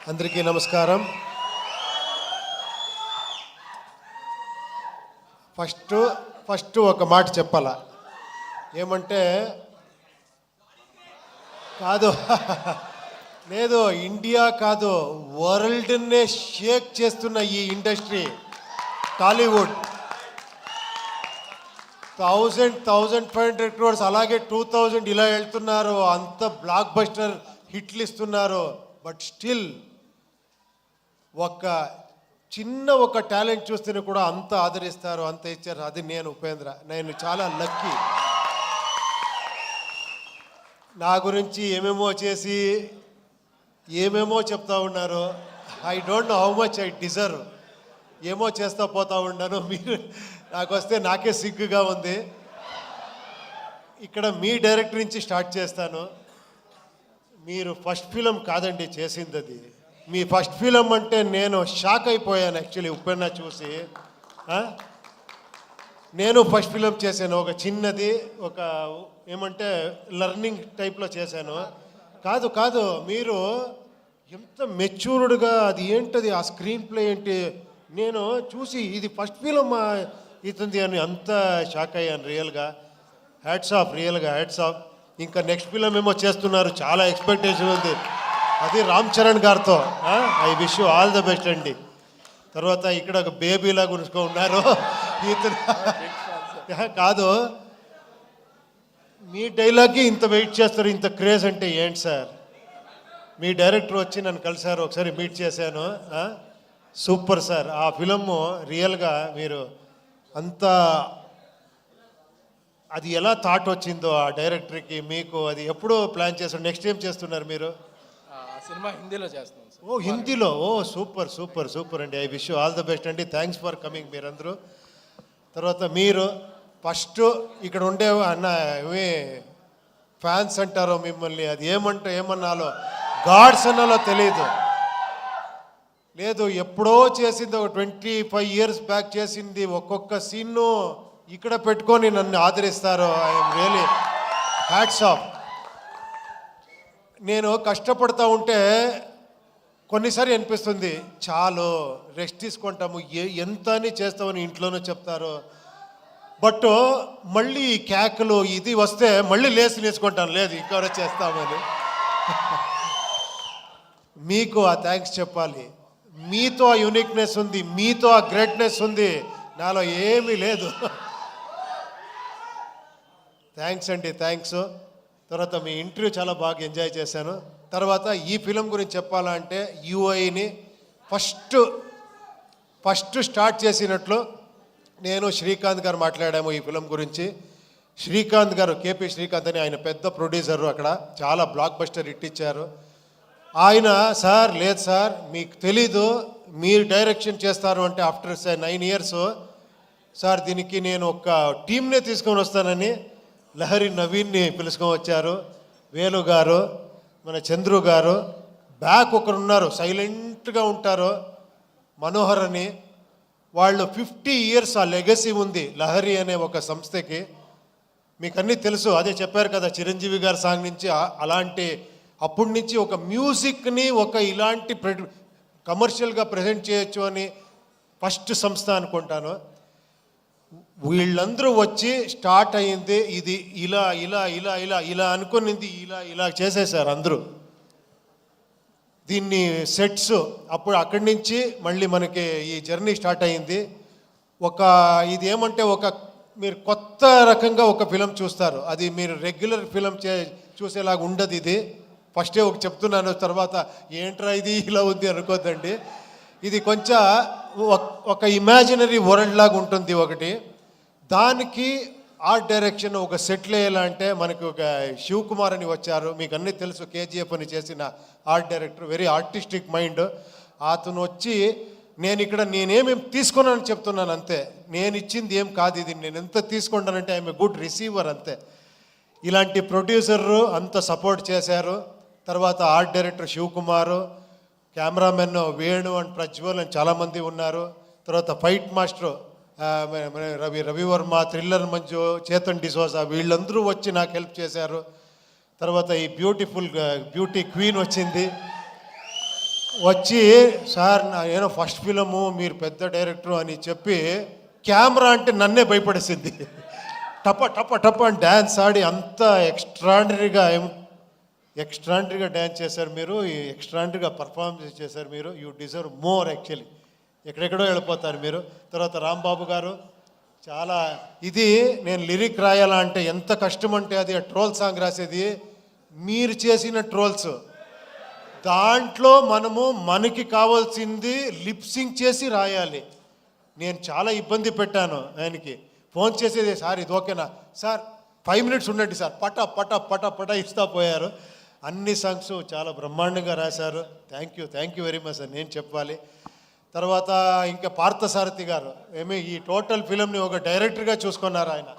అందరికీ నమస్కారం. ఫస్ట్ ఒక మాట చెప్పాలా, ఏమంటే కాదు లేదు, ఇండియా కాదు, వరల్డ్నే షేక్ చేస్తున్న ఈ ఇండస్ట్రీ టాలీవుడ్ 1,500 crores, అలాగే 2,000 ఇలా వెళ్తున్నారు, అంత బ్లాక్ బస్టర్ హిట్లు ఇస్తున్నారు. బట్ స్టిల్ ఒక టాలెంట్ చూస్తేనే కూడా అంత ఆదరిస్తారు, అంత ఇచ్చారు. అది నేను ఉపేంద్ర, నేను చాలా లక్కీ. నా గురించి ఏమేమో చేసి ఏమేమో చెప్తా ఉన్నారు. I don't know how much I deserve. ఏమో చేస్తా పోతా ఉన్నాను. మీరు నాకు వస్తే నాకే సిగ్గుగా ఉంది. ఇక్కడ మీ డైరెక్టర్ నుంచి స్టార్ట్ చేస్తాను. మీరు ఫస్ట్ ఫిలం కాదండి చేసింది, అది మీ ఫస్ట్ ఫిలం అంటే నేను షాక్ అయిపోయాను యాక్చువల్లీ. ఉప్పెన్న చూసి నేను ఫస్ట్ ఫిలం చేశాను, ఒక చిన్నది, ఒక ఏమంటే లర్నింగ్ టైప్లో చేశాను. కాదు మీరు ఎంత మెచ్యూర్డ్గా, అది ఏంటది ఆ స్క్రీన్ ప్లే ఏంటి, నేను చూసి ఇది ఫస్ట్ ఫిలం ఇతుంది అని అంత షాక్ అయ్యాను రియల్గా. హ్యాట్స్ ఆఫ్, రియల్గా హ్యాట్స్ ఆఫ్. ఇంకా నెక్స్ట్ ఫిలం ఏమో చేస్తున్నారు, చాలా ఎక్స్పెక్టేషన్ ఉంది, అది రామ్ చరణ్ గారితో. I wish you all the best అండి. తర్వాత ఇక్కడ ఒక బేబీలా గురించి ఉన్నారు. కాదు, మీ డైలాగ్కి ఇంత వెయిట్ చేస్తారు, ఇంత క్రేజ్ అంటే ఏంటి సార్? మీ డైరెక్టర్ వచ్చి నన్ను కలిశారు, ఒకసారి మీట్ చేశాను. సూపర్ సార్, ఆ ఫిలము రియల్గా మీరు అంత, అది ఎలా థాట్ వచ్చిందో ఆ డైరెక్టర్కి మీకు, అది ఎప్పుడో ప్లాన్ చేస్తారు? నెక్స్ట్ ఏం చేస్తున్నారు మీరు? సినిమా హిందీలో చేస్తాం. ఓ హిందీలో, ఓ సూపర్ సూపర్ సూపర్ అండి. I wish you all the best అండి. థ్యాంక్స్ ఫర్ కమింగ్ మీరందరూ. తర్వాత మీరు ఫస్ట్ ఇక్కడ ఉండే అన్న ఏమి ఫ్యాన్స్ అంటారో మిమ్మల్ని, అది ఏమన్నాలో గాడ్స్ అన్నాలో తెలియదు. లేదు, ఎప్పుడో చేసింది, ఒక 25 years బ్యాక్ చేసింది. ఒక్కొక్క సీన్ను ఇక్కడ పెట్టుకొని నన్ను ఆదరిస్తారు. I'm really hats off. నేను కష్టపడతా ఉంటే కొన్నిసారి అనిపిస్తుంది, చాలు రెస్ట్ తీసుకుంటాము, ఎంత అని చేస్తామని ఇంట్లోనూ చెప్తారు. బట్ మళ్ళీ కేకలు ఇది వస్తే మళ్ళీ లేచి నేర్చుకుంటాను, లేదు ఇంకెవరో చేస్తామని. మీకు ఆ థ్యాంక్స్ చెప్పాలి. మీతో ఆ యూనిక్నెస్ ఉంది, మీతో ఆ గ్రేట్నెస్ ఉంది, నాలో ఏమీ లేదు. థ్యాంక్స్ అండి, థ్యాంక్స్. తర్వాత మీ ఇంటర్వ్యూ చాలా బాగా ఎంజాయ్ చేశాను. తర్వాత ఈ ఫిలిం గురించి చెప్పాలంటే యూఐని ఫస్ట్ స్టార్ట్ చేసినట్లు నేను శ్రీకాంత్ గారు మాట్లాడాము ఈ ఫిలిం గురించి. శ్రీకాంత్ గారు, కేపీ శ్రీకాంత్ అని, ఆయన పెద్ద ప్రొడ్యూసరు, అక్కడ చాలా బ్లాక్ బస్టర్ హిట్ ఇచ్చారు. ఆయన సార్, లేదు సార్ మీకు తెలీదు, మీరు డైరెక్షన్ చేస్తారు అంటే ఆఫ్టర్ 9 years సార్ దీనికి నేను ఒక టీంనే తీసుకొని వస్తానని లహరి నవీన్ని పిలుచుకొని వచ్చారు. వేలు గారు, మన చంద్రు గారు, బ్యాక్ ఒకరున్నారు సైలెంట్గా ఉంటారు, మనోహర్ అని. వాళ్ళు 50 years ఆ లెగసీ ఉంది లహరి అనే ఒక సంస్థకి. మీకు అన్నీ తెలుసు, అదే చెప్పారు కదా చిరంజీవి గారి సాంగ్ నుంచి అలాంటి, అప్పటి నుంచి ఒక మ్యూజిక్ని ఒక ఇలాంటి కమర్షియల్గా ప్రజెంట్ చేయొచ్చు అని ఫస్ట్ సంస్థ అనుకుంటాను. వీళ్ళందరూ వచ్చి స్టార్ట్ అయ్యింది, ఇది ఇలా ఇలా ఇలా ఇలా ఇలా అనుకునింది, ఇలా చేసేసారు అందరూ దీన్ని సెట్స్. అప్పుడు అక్కడి నుంచి మళ్ళీ మనకి ఈ జర్నీ స్టార్ట్ అయ్యింది. ఇది ఏమంటే మీరు కొత్త రకంగా ఒక ఫిలం చూస్తారు, అది మీరు రెగ్యులర్ ఫిలం చూసేలాగా ఉండదు. ఇది ఫస్టే చెప్తున్నాను, తర్వాత ఏంట్రా ఇది ఇలా ఉంది అనుకోద్దండి. ఇది కొంచెం ఒక ఇమాజినరీ వరల్డ్ లాగా ఉంటుంది ఒకటి. దానికి ఆర్ట్ డైరెక్షన్ ఒక సెటిల్ అయ్యేలాంటే మనకు ఒక శివకుమార్ అని వచ్చారు, మీకు అన్నీ తెలుసు, కేజీఎఫ్ అని చేసిన art director, very artistic mind. అతను వచ్చి నేనేమేమి తీసుకున్నానని చెప్తున్నాను అంతే, నేను ఇచ్చింది ఏం కాదు, ఇది నేను ఎంత తీసుకుంటానంటే ఐఎమ్ ఏ గుడ్ రిసీవర్ అంతే. ఇలాంటి ప్రొడ్యూసర్ అంత సపోర్ట్ చేశారు. తర్వాత art director Shivakumar, cameraman Venu and Prajwal అని చాలామంది ఉన్నారు. తర్వాత fight master Ravivarma, thriller Manju, Chetan D'Souza, వీళ్ళందరూ వచ్చి నాకు హెల్ప్ చేశారు. తర్వాత ఈ బ్యూటీ క్వీన్ వచ్చింది. వచ్చి సార్ నేను ఫస్ట్ ఫిలము మీరు పెద్ద డైరెక్టర్ అని చెప్పి కెమెరా అంటే నన్నే భయపడేసింది. టప టప టప అని డ్యాన్స్ ఆడి అంత ఎక్స్ట్రాండరీగా డ్యాన్స్ చేశారు మీరు, ఎక్స్ట్రాండరీగా పర్ఫార్మెన్స్ చేశారు మీరు. You deserve more actually. ఎక్కడెక్కడో వెళ్ళిపోతారు మీరు. తర్వాత రాంబాబు గారు చాలా ఇది నేను లిరిక్ రాయాలా అంటే ఎంత కష్టం అంటే అది ట్రోల్ సాంగ్ రాసేది మీరు చేసిన ట్రోల్స్. దాంట్లో మనకి కావాల్సింది లిప్సింగ్ చేసి రాయాలి. నేను చాలా ఇబ్బంది పెట్టాను ఆయనకి. ఫోన్ చేసేది సార్ ఇది ఓకేనా సార్ 5 minutes ఉండండి సార్ పట పట పట పట ఇస్తా పోయారు. అన్ని సాంగ్స్ చాలా బ్రహ్మాండంగా రాశారు. Thank you very much sir నేను చెప్పాలి. తర్వాత ఇంకా పార్థసారథి గారు ఈ టోటల్ ఫిలింని ఒక డైరెక్టర్గా చూసుకున్నారు ఆయన.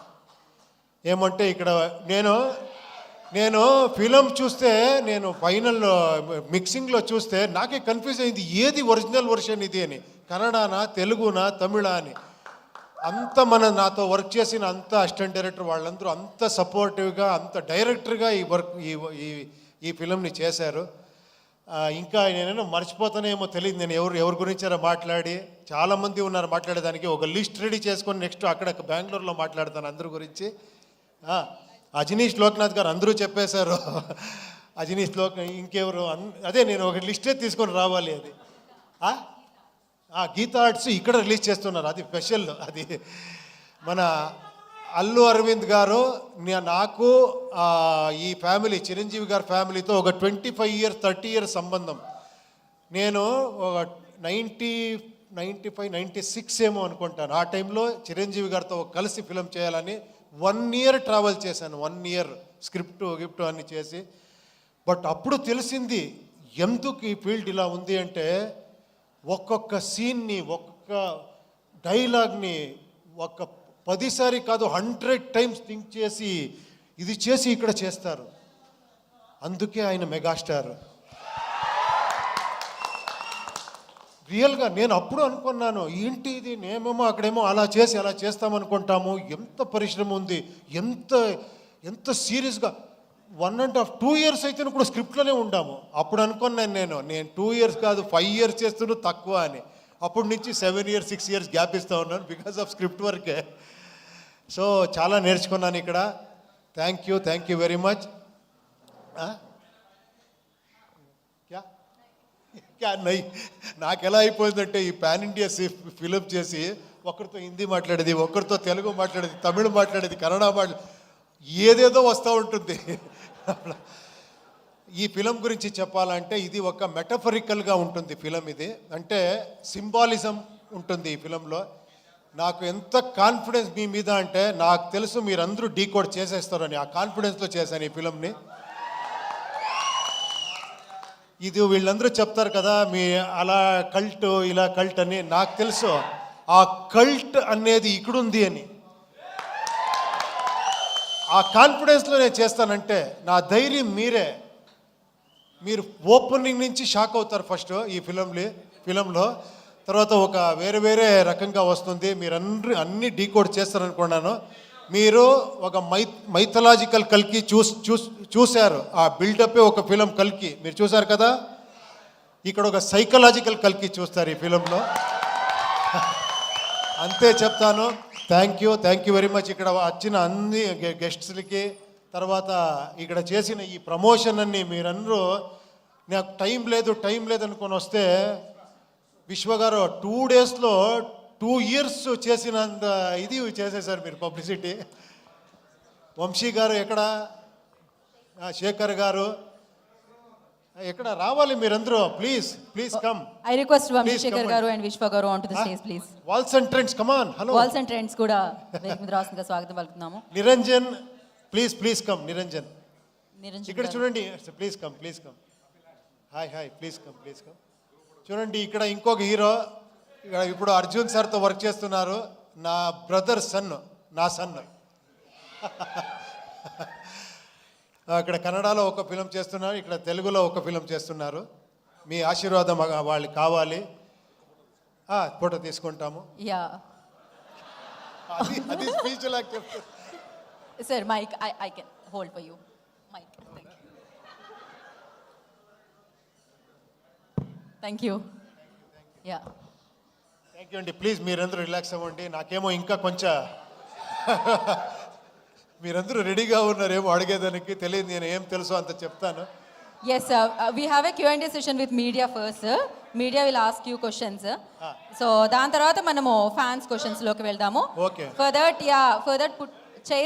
ఏమంటే ఇక్కడ నేను ఫిలం చూస్తే నేను ఫైనల్ మిక్సింగ్లో చూస్తే నాకే కన్ఫ్యూజ్ అయింది ఏది ఒరిజినల్ వర్షన్ ఇది అని, కన్నడనా తెలుగునా తమిళా అని. అంత నాతో వర్క్ చేసిన అంత అసిస్టెంట్ డైరెక్టర్ వాళ్ళందరూ అంత సపోర్టివ్గా అంత డైరెక్టర్గా ఈ ఫిలంని చేశారు. ఇంకా నేనేమో మర్చిపోతానేమో తెలియదు నేను ఎవరి గురించారో మాట్లాడి. చాలామంది ఉన్నారు మాట్లాడేదానికి. ఒక లిస్ట్ రెడీ చేసుకొని నెక్స్ట్ అక్కడ బెంగళూరులో మాట్లాడతాను అందరి గురించి. అజనీష్ లోక్నాథ్ గారు అందరూ చెప్పేశారు. అజనీష్ ఇంకెవరు అదే నేను ఒక లిస్టే తీసుకొని రావాలి. అది గీతా ఆర్ట్స్ ఇక్కడ రిలీజ్ చేస్తున్నారు. అది స్పెషల్. అది మన అల్లు అరవింద్ గారు నాకు ఈ ఫ్యామిలీ చిరంజీవి గారి ఫ్యామిలీతో ఒక 25 years 30 years సంబంధం. నేను ఒక 95 96 ఏమో అనుకుంటాను. ఆ టైంలో చిరంజీవి గారితో కలిసి ఫిలం చేయాలని 1 year ట్రావెల్ చేశాను. 1 year స్క్రిప్ట్ గిఫ్ట్ అన్నీ చేసి. బట్ అప్పుడు తెలిసింది ఎందుకు ఈ ఫీల్డ్ ఇలా ఉంది అంటే ఒక్కొక్క సీన్ని ఒక్కొక్క డైలాగ్ని 10 సారి కాదు 100 times థింక్ చేసి ఇది చేసి ఇక్కడ చేస్తారు. అందుకే ఆయన మెగాస్టార్. రియల్గా నేను అప్పుడు అనుకున్నాను ఏంటి ఇది, నేమేమో అక్కడేమో అలా చేస్తామనుకుంటాము. ఎంత పరిశ్రమ ఉంది, ఎంత సీరియస్గా 1.5-2 years అయితే కూడా స్క్రిప్ట్లోనే ఉండాము. అప్పుడు అనుకున్నాను నేను 2 years కాదు 5 years చేస్తున్నా తక్కువ అని. అప్పటి నుంచి 7 years 6 years గ్యాప్ ఇస్తూ ఉన్నాను బికాస్ ఆఫ్ స్క్రిప్ట్ వర్కే. సో చాలా నేర్చుకున్నాను ఇక్కడ. Thank you very much. నాకు ఎలా అయిపోయిందంటే ఈ పాన్ ఇండియా ఫిలిం చేసి ఒకరితో హిందీ మాట్లాడేది, ఒకరితో తెలుగు మాట్లాడేది, తమిళ్ మాట్లాడేది, కన్నడ ఏదేదో వస్తూ ఉంటుంది. ఈ ఫిలం గురించి చెప్పాలంటే ఇది ఒక మెటఫరికల్గా ఉంటుంది ఫిలం. ఇది అంటే సింబాలిజం ఉంటుంది ఈ ఫిలంలో. నాకు ఎంత కాన్ఫిడెన్స్ మీ మీద అంటే నాకు తెలుసు మీరందరూ డీకోడ్ చేసేస్తారని. ఆ కాన్ఫిడెన్స్లో చేశాను ఈ ఫిలంని. ఇది వీళ్ళందరూ చెప్తారు కదా మీ అలా కల్ట్ ఇలా కల్ట్ అని. నాకు తెలుసు ఆ కల్ట్ అనేది ఇక్కడుంది అని. ఆ కాన్ఫిడెన్స్లో నేను చేస్తానంటే నా ధైర్యం మీరు ఓపెనింగ్ నుంచి షాక్ అవుతారు ఫస్ట్ ఈ ఫిలంలో. తర్వాత ఒక వేరే రకంగా వస్తుంది. మీరు అన్ని డీకోడ్ చేస్తారనుకున్నాను. మీరు ఒక మైథలాజికల్ కల్కి చూశారు. ఆ బిల్డప్పే ఒక ఫిలం కల్కి మీరు చూశారు కదా. ఇక్కడ ఒక సైకలాజికల్ కల్కి చూస్తారు ఈ ఫిలంలో. అంతే చెప్తాను. Thank you very much. ఇక్కడ వచ్చిన అన్ని గెస్ట్స్లకి, తర్వాత ఇక్కడ చేసిన ఈ ప్రమోషన్ అన్ని మీరందరూ నాకు టైం లేదు అనుకొని వస్తే విశ్వగారు 2 daysలో 2 years చేసినంత ఇది చేసేసారు మీరు పబ్లిసిటీ. వంశీ గారు ఎక్కడ, శేఖర్ గారు ఎక్కడ రావాలి మీరందరూ. Please come. I request Vamshi Shekhar garu and Vishwa garu onto the stage please. Walls and Trends, come on. Hello. Walls and Trends కూడా వేదిక మీద రావాల్సిందిగా స్వాగతం పలుకుతున్నాము. Niranjan please come. నిరంజన్ ఇక్కడ గారు. చూడండి. Please come. Hi please come. చూడండి ఇక్కడ ఇంకొక హీరో ఇప్పుడు అర్జున్ సార్తో వర్క్ చేస్తున్నారు. నా బ్రదర్ నా సన్. ఇక్కడ కన్నడలో ఒక ఫిలం చేస్తున్నారు, ఇక్కడ తెలుగులో ఒక ఫిలం చేస్తున్నారు. మీ ఆశీర్వాదం వాళ్ళకి కావాలి. ఫోటో తీసుకుంటాము. యా అది స్పీచ్ లాగా చెప్తారు. Sir mike I can hold for you. Mike. Thank you ya thank you అండి. ప్లీజ్ మీరందరూ రిలాక్స్ అవ్వండి. నాకేమో ఇంకా కొంచెం మీరందరూ రెడీగా ఉన్నారేమో అడిగేదానికి. తెలియదు, నేను ఏం తెలుసో అంత చెప్తాను. Yes we have a Q&A session with media first. Media will ask you questions. So దాని తర్వాత మనము ఫ్యాన్స్ క్వశ్చన్స్లోకి వెళ్దాము. Okay. For that put chairs